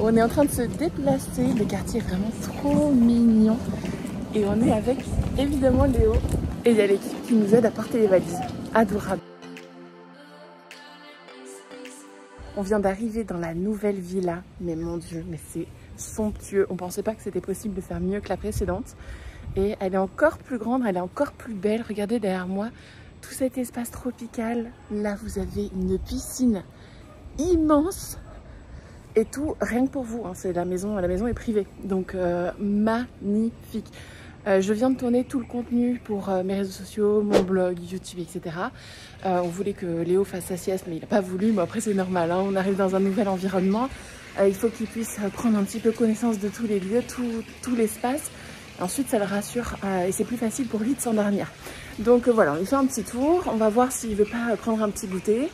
On est en train de se déplacer, le quartier est vraiment trop mignon. Et on est avec évidemment Léo. Et il y a l'équipe qui nous aide à porter les valises. Adorable. On vient d'arriver dans la nouvelle villa. Mais mon Dieu, mais c'est somptueux. On pensait pas que c'était possible de faire mieux que la précédente. Et elle est encore plus grande, elle est encore plus belle. Regardez derrière moi, tout cet espace tropical. Là, vous avez une piscine immense. Et tout, rien que pour vous, hein. C'est la maison est privée, donc magnifique. Je viens de tourner tout le contenu pour mes réseaux sociaux, mon blog, YouTube, etc. On voulait que Léo fasse sa sieste, mais il n'a pas voulu. Mais après, c'est normal, hein. On arrive dans un nouvel environnement. Il faut qu'il puisse prendre un petit peu connaissance de tous les lieux, tout l'espace. Ensuite, ça le rassure et c'est plus facile pour lui de s'endormir. Donc voilà, on lui fait un petit tour. On va voir s'il veut pas prendre un petit goûter.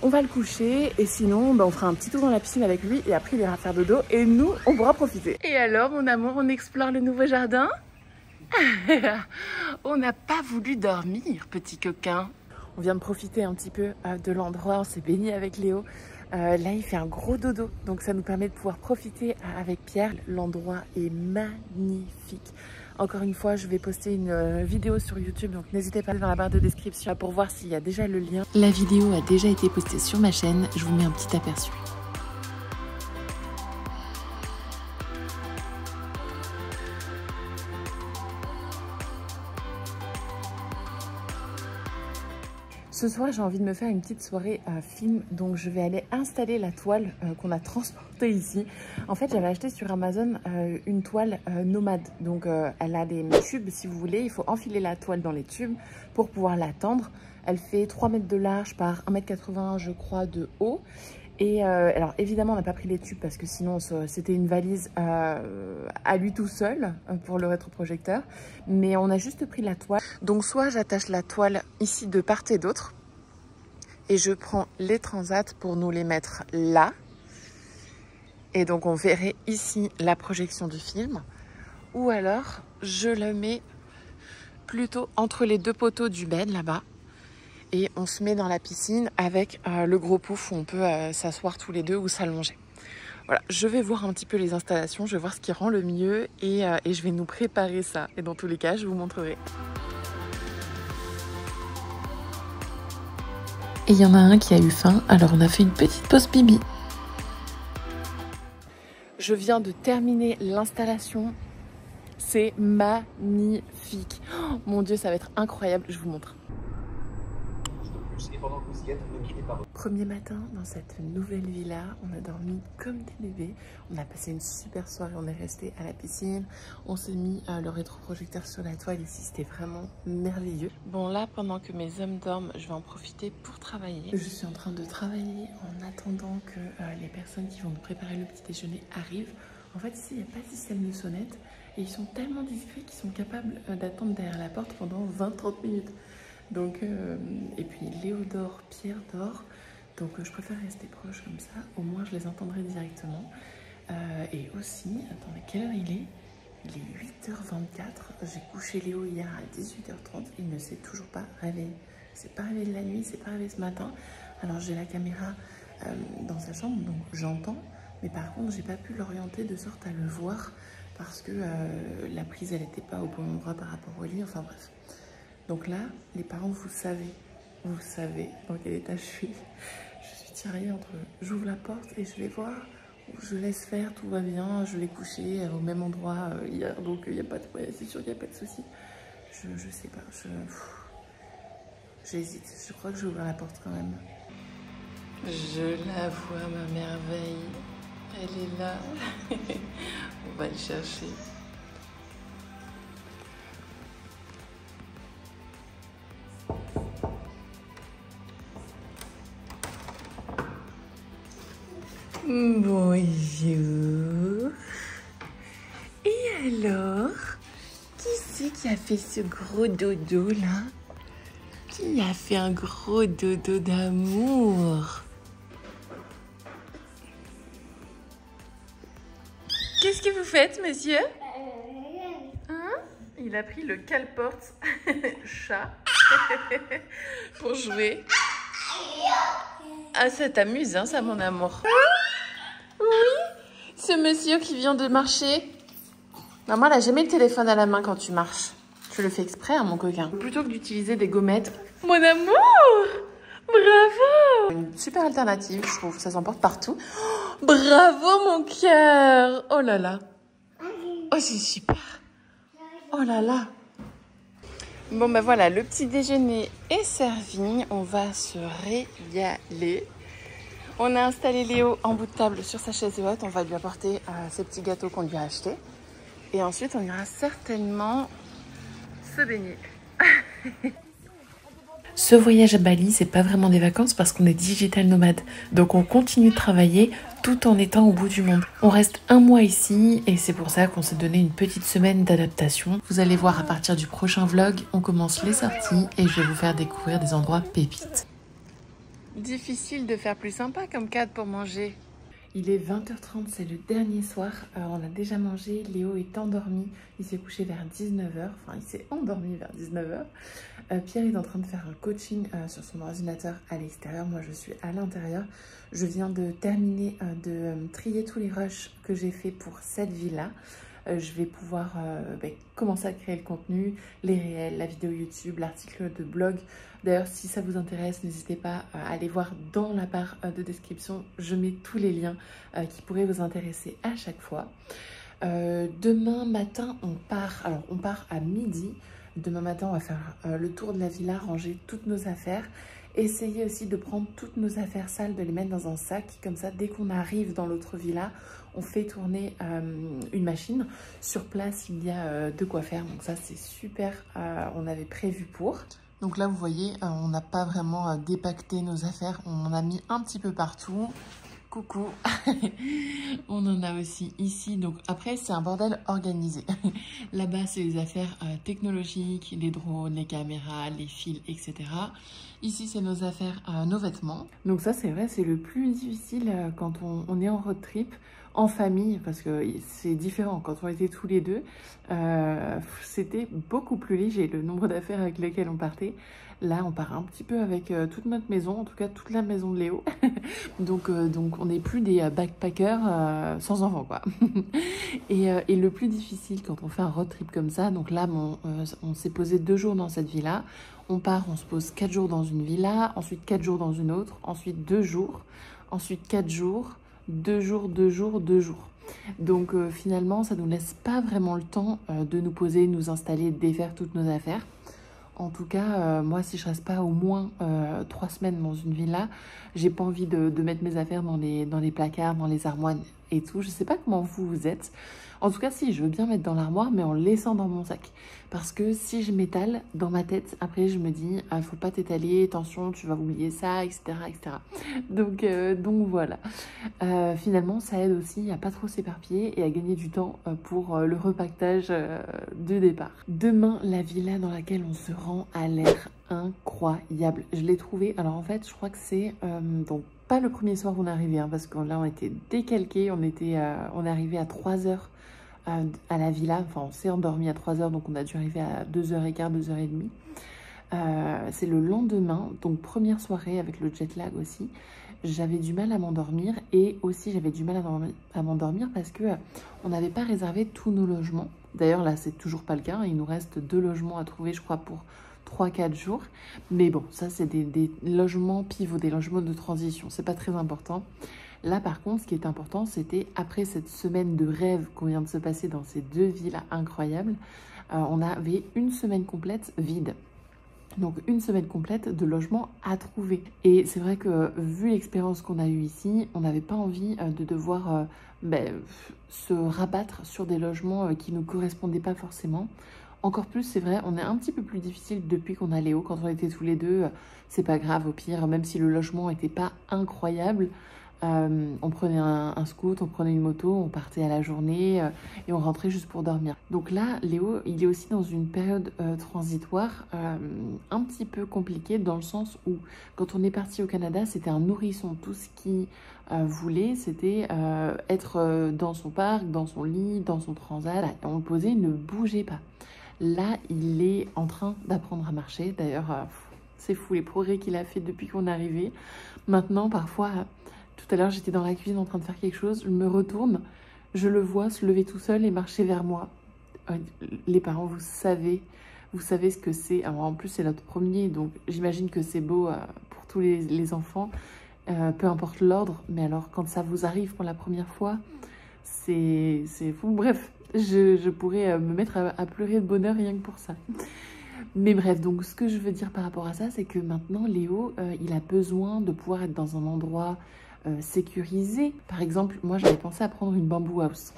On va le coucher et sinon on fera un petit tour dans la piscine avec lui et après il ira faire dodo et nous on pourra profiter. Et alors mon amour, on explore le nouveau jardin. On n'a pas voulu dormir, petit coquin. On vient de profiter un petit peu de l'endroit, on s'est baigné avec Léo. Là il fait un gros dodo, donc ça nous permet de pouvoir profiter avec Pierre. L'endroit est magnifique. Encore une fois, je vais poster une vidéo sur YouTube, donc n'hésitez pas dans la barre de description pour voir s'il y a déjà le lien. La vidéo a déjà été postée sur ma chaîne, je vous mets un petit aperçu. Ce soir, j'ai envie de me faire une petite soirée film, donc je vais aller installer la toile qu'on a transportée ici. En fait, j'avais acheté sur Amazon une toile nomade, donc elle a des tubes si vous voulez. Il faut enfiler la toile dans les tubes pour pouvoir la tendre. Elle fait 3 mètres de large par 1,80 m je crois de haut. Et alors évidemment on n'a pas pris les tubes parce que sinon c'était une valise à lui tout seul pour le rétroprojecteur. Mais on a juste pris la toile. Donc soit j'attache la toile ici de part et d'autre. Et je prends les transats pour nous les mettre là. Et donc on verrait ici la projection du film. Ou alors je le mets plutôt entre les deux poteaux du bed là-bas. Et on se met dans la piscine avec le gros pouf où on peut s'asseoir tous les deux ou s'allonger. Voilà, je vais voir un petit peu les installations, je vais voir ce qui rend le mieux et je vais nous préparer ça. Et dans tous les cas, je vous montrerai. Et il y en a un qui a eu faim, alors on a fait une petite pause pipi. Je viens de terminer l'installation. C'est magnifique. Oh, mon Dieu, ça va être incroyable, je vous montre. Premier matin dans cette nouvelle villa, on a dormi comme des bébés. On a passé une super soirée, on est resté à la piscine. On s'est mis le rétroprojecteur sur la toile ici, c'était vraiment merveilleux. Bon là, pendant que mes hommes dorment, je vais en profiter pour travailler. Je suis en train de travailler en attendant que les personnes qui vont nous préparer le petit déjeuner arrivent. En fait ici, il n'y a pas de système de sonnette et ils sont tellement discrets qu'ils sont capables d'attendre derrière la porte pendant 20-30 minutes. Donc, et puis Léo dort, Pierre dort, donc je préfère rester proche comme ça, au moins je les entendrai directement. Et aussi, attendez, quelle heure il est? Il est 8h24, j'ai couché Léo hier à 18h30, il ne s'est toujours pas réveillé. Il s'est pas réveillé de la nuit, il s'est pas réveillé ce matin. Alors j'ai la caméra dans sa chambre, donc j'entends, mais par contre j'ai pas pu l'orienter de sorte à le voir parce que la prise elle n'était pas au bon endroit par rapport au lit, enfin bref. Donc là, les parents, vous savez dans quel état je suis. Je suis tiraillée entre j'ouvre la porte et je vais voir, ou je laisse faire, tout va bien, je l'ai couché au même endroit hier, donc il n'y a pas de problème, c'est sûr qu'il n'y a pas de souci. Je sais pas, j'hésite, je crois que je vais ouvrir la porte quand même. Je la vois, ma merveille, elle est là. On va le chercher. Bonjour. Et alors, qui c'est qui a fait ce gros dodo là? Qui a fait un gros dodo d'amour? Qu'est-ce que vous faites, monsieur? Hein? Il a pris le cale-porte chat pour jouer. Ah, ça t'amuse, hein, ça, mon amour? Oui, Ce monsieur qui vient de marcher. Maman, elle a jamais le téléphone à la main quand tu marches. Tu le fais exprès, hein, mon coquin. Plutôt que d'utiliser des gommettes. Mon amour! Bravo! Une super alternative, je trouve. Ça s'emporte partout. Oh, bravo, mon cœur! Oh là là. Oh, c'est super. Oh là là. Bon, ben voilà, le petit déjeuner est servi. On va se régaler. On a installé Léo en bout de table sur sa chaise haute. On va lui apporter ces petits gâteaux qu'on lui a achetés. Et ensuite, on ira certainement se baigner. Ce voyage à Bali, c'est pas vraiment des vacances parce qu'on est digital nomade. Donc on continue de travailler tout en étant au bout du monde. On reste 1 mois ici et c'est pour ça qu'on s'est donné une petite semaine d'adaptation. Vous allez voir à partir du prochain vlog, on commence les sorties et je vais vous faire découvrir des endroits pépites. Difficile de faire plus sympa comme cadre pour manger. Il est 20h30, c'est le dernier soir. On a déjà mangé, Léo est endormi. Il s'est couché vers 19h, enfin il s'est endormi vers 19h. Pierre est en train de faire un coaching sur son ordinateur à l'extérieur. Moi, je suis à l'intérieur. Je viens de terminer de trier tous les rushs que j'ai fait pour cette villa. Je vais pouvoir commencer à créer le contenu, les réels, la vidéo YouTube, l'article de blog. D'ailleurs, si ça vous intéresse, n'hésitez pas à aller voir dans la barre de description. Je mets tous les liens qui pourraient vous intéresser à chaque fois. Demain matin, on part. Alors, on part à midi. Demain matin, on va faire le tour de la villa, ranger toutes nos affaires. Essayer aussi de prendre toutes nos affaires sales, de les mettre dans un sac. Comme ça, dès qu'on arrive dans l'autre villa, on fait tourner une machine. Sur place, il y a de quoi faire. Donc ça, c'est super. On avait prévu pour. Donc là, vous voyez, on n'a pas vraiment dépacté nos affaires. On en a mis un petit peu partout. Coucou. On en a aussi ici. Donc après, c'est un bordel organisé. Là-bas, c'est les affaires technologiques, les drones, les caméras, les fils, etc. Ici, c'est nos affaires, nos vêtements. Donc ça, c'est vrai, c'est le plus difficile quand on est en road trip, en famille, parce que c'est différent. Quand on était tous les deux, c'était beaucoup plus léger, le nombre d'affaires avec lesquelles on partait. Là, on part un petit peu avec toute notre maison, en tout cas toute la maison de Léo. donc on n'est plus des backpackers sans enfants, quoi. et le plus difficile quand on fait un road trip comme ça, donc là, on s'est posé 2 jours dans cette villa. On part, on se pose 4 jours dans une villa, ensuite 4 jours dans une autre, ensuite 2 jours, ensuite 4 jours, 2 jours, 2 jours, 2 jours. Donc finalement, ça ne nous laisse pas vraiment le temps de nous poser, nous installer, défaire toutes nos affaires. En tout cas, moi, si je reste pas au moins 3 semaines dans une villa, j'ai pas envie de mettre mes affaires dans les placards, dans les armoires et tout. Je sais pas comment vous êtes. En tout cas, si, je veux bien mettre dans l'armoire, mais en le laissant dans mon sac. Parce que si je m'étale dans ma tête, après, je me dis, faut pas t'étaler, attention, tu vas oublier ça, etc. etc. Donc voilà. Finalement, ça aide aussi à pas trop s'éparpiller et à gagner du temps pour le repackage de départ. Demain, la villa dans laquelle on se rend a l'air incroyable. Je l'ai trouvée, alors en fait, je crois que c'est donc pas le premier soir où on est arrivé, hein, parce que là, on était décalqués, on est arrivé à 3 heures à la villa, enfin, on s'est endormi à 3 heures, donc on a dû arriver à 2h15, 2h30. C'est le lendemain, donc première soirée avec le jet lag aussi. J'avais du mal à m'endormir et aussi j'avais du mal à m'endormir parce que on n'avait pas réservé tous nos logements. D'ailleurs là c'est toujours pas le cas, il nous reste 2 logements à trouver je crois pour 3-4 jours. Mais bon, ça c'est des logements pivots, des logements de transition, c'est pas très important. Là par contre ce qui est important c'était après cette semaine de rêve qu'on vient de se passer dans ces 2 villas incroyables, on avait une semaine complète vide. Donc une semaine complète de logement à trouver. Et c'est vrai que vu l'expérience qu'on a eue ici, on n'avait pas envie de devoir se rabattre sur des logements qui ne nous correspondaient pas forcément. Encore plus, c'est vrai, on est un petit peu plus difficile depuis qu'on a Léo. Quand on était tous les deux, c'est pas grave, au pire, même si le logement n'était pas incroyable, on prenait un scoot, on prenait une moto, on partait à la journée et on rentrait juste pour dormir. Donc là, Léo, il est aussi dans une période transitoire un petit peu compliquée dans le sens où quand on est parti au Canada, c'était un nourrisson. Tout ce qu'il voulait, c'était être dans son parc, dans son lit, dans son transat. On le posait, il ne bougeait pas. Là, il est en train d'apprendre à marcher. D'ailleurs, c'est fou les progrès qu'il a fait depuis qu'on est arrivé. Maintenant, parfois... Tout à l'heure, j'étais dans la cuisine en train de faire quelque chose, je me retourne, je le vois se lever tout seul et marcher vers moi. Les parents, vous savez ce que c'est. Alors en plus, c'est notre premier, donc j'imagine que c'est beau pour tous les enfants, peu importe l'ordre. Mais alors, quand ça vous arrive pour la première fois, c'est fou. Bref, je pourrais me mettre à pleurer de bonheur rien que pour ça. Mais bref, donc ce que je veux dire par rapport à ça, c'est que maintenant, Léo, il a besoin de pouvoir être dans un endroit sécurisé. Par exemple, moi, j'avais pensé à prendre une bamboo house.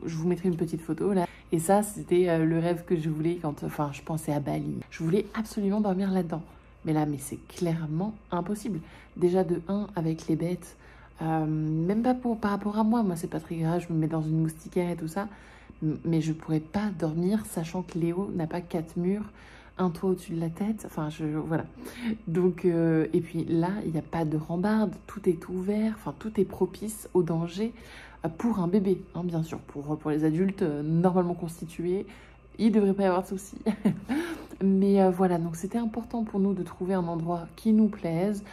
Je vous mettrai une petite photo là. Et ça, c'était le rêve que je voulais quand je pensais à Bali. Je voulais absolument dormir là-dedans. Mais là, c'est clairement impossible. Déjà de 1, avec les bêtes, même pas par rapport à moi. Moi, c'est pas très grave, je me mets dans une moustiquaire et tout ça. Mais je pourrais pas dormir, sachant que Léo n'a pas 4 murs, un toit au-dessus de la tête. Enfin, voilà. Donc, et puis là, il n'y a pas de rambarde, tout est ouvert, enfin, tout est propice au danger pour un bébé, hein, bien sûr. Pour les adultes normalement constitués, il ne devrait pas y avoir de soucis. Mais voilà, donc c'était important pour nous de trouver un endroit qui nous plaise,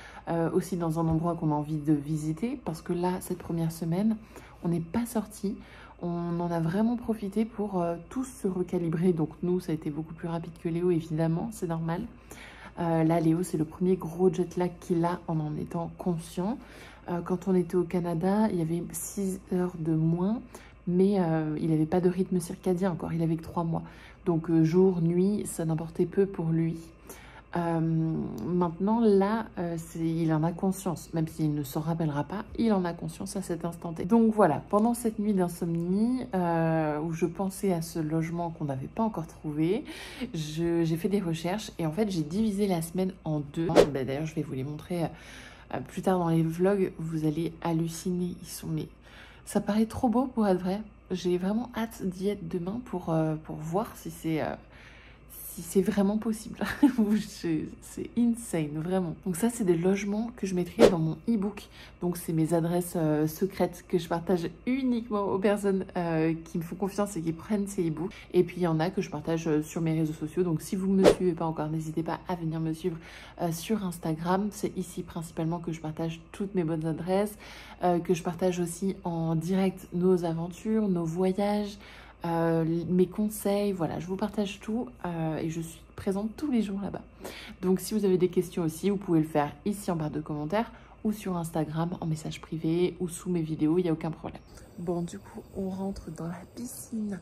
aussi dans un endroit qu'on a envie de visiter, parce que là, cette première semaine, on n'est pas sortis. On en a vraiment profité pour tous se recalibrer. Donc nous, ça a été beaucoup plus rapide que Léo, évidemment, c'est normal. Là, Léo, c'est le premier gros jet lag qu'il a en étant conscient. Quand on était au Canada, il y avait 6 heures de moins, mais il n'avait pas de rythme circadien encore, il avait que 3 mois. Donc jour, nuit, ça n'importait peu pour lui. Maintenant, là, il en a conscience, même s'il ne s'en rappellera pas, il en a conscience à cet instant T. Donc voilà, pendant cette nuit d'insomnie, où je pensais à ce logement qu'on n'avait pas encore trouvé, j'ai fait des recherches et en fait, j'ai divisé la semaine en 2. D'ailleurs, je vais vous les montrer plus tard dans les vlogs, vous allez halluciner, mais ça paraît trop beau pour être vrai. J'ai vraiment hâte d'y être demain pour voir si c'est vraiment possible. C'est insane, vraiment. Donc ça, c'est des logements que je mettrai dans mon e-book. Donc c'est mes adresses secrètes que je partage uniquement aux personnes qui me font confiance et qui prennent ces e-books. Et puis il y en a que je partage sur mes réseaux sociaux. Donc si vous ne me suivez pas encore, n'hésitez pas à venir me suivre sur Instagram. C'est ici principalement que je partage toutes mes bonnes adresses, que je partage aussi en direct nos aventures, nos voyages, mes conseils, voilà, je vous partage tout et je suis présente tous les jours là-bas. Donc si vous avez des questions aussi, vous pouvez le faire ici en barre de commentaires ou sur Instagram en message privé ou sous mes vidéos, il n'y a aucun problème. Bon, du coup, on rentre dans la piscine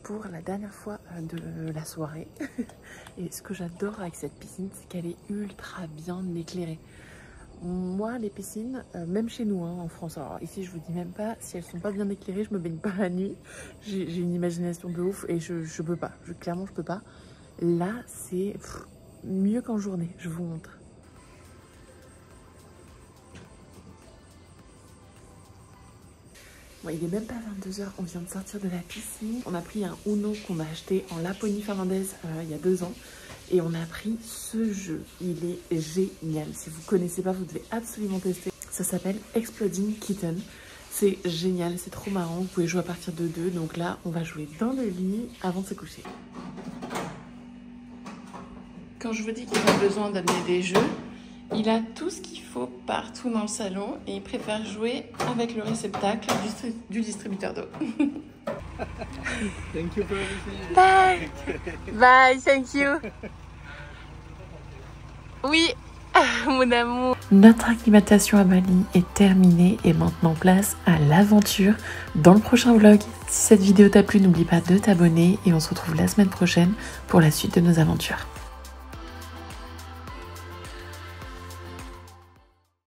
pour la dernière fois de la soirée. Et ce que j'adore avec cette piscine, c'est qu'elle est ultra bien éclairée. Moi, les piscines, même chez nous, hein, en France, alors ici je vous dis même pas, si elles sont pas bien éclairées, je me baigne pas la nuit. J'ai une imagination de ouf et je peux pas, clairement je peux pas. Là, c'est mieux qu'en journée, je vous montre. Bon, il est même pas 22 h, on vient de sortir de la piscine. On a pris un Uno qu'on a acheté en Laponie finlandaise il y a 2 ans. Et on a pris ce jeu, il est génial. Si vous ne connaissez pas, vous devez absolument tester. Ça s'appelle Exploding Kitten. C'est génial, c'est trop marrant. Vous pouvez jouer à partir de 2. Donc là, on va jouer dans le lit avant de se coucher. Quand je vous dis qu'il a besoin d'amener des jeux, il a tout ce qu'il faut partout dans le salon. Et il préfère jouer avec le réceptacle du distributeur d'eau. Thank you for everything. Bye. Bye, thank you. Oui, mon amour. Notre acclimatation à Bali est terminée et maintenant place à l'aventure dans le prochain vlog. Si cette vidéo t'a plu, n'oublie pas de t'abonner et on se retrouve la semaine prochaine pour la suite de nos aventures.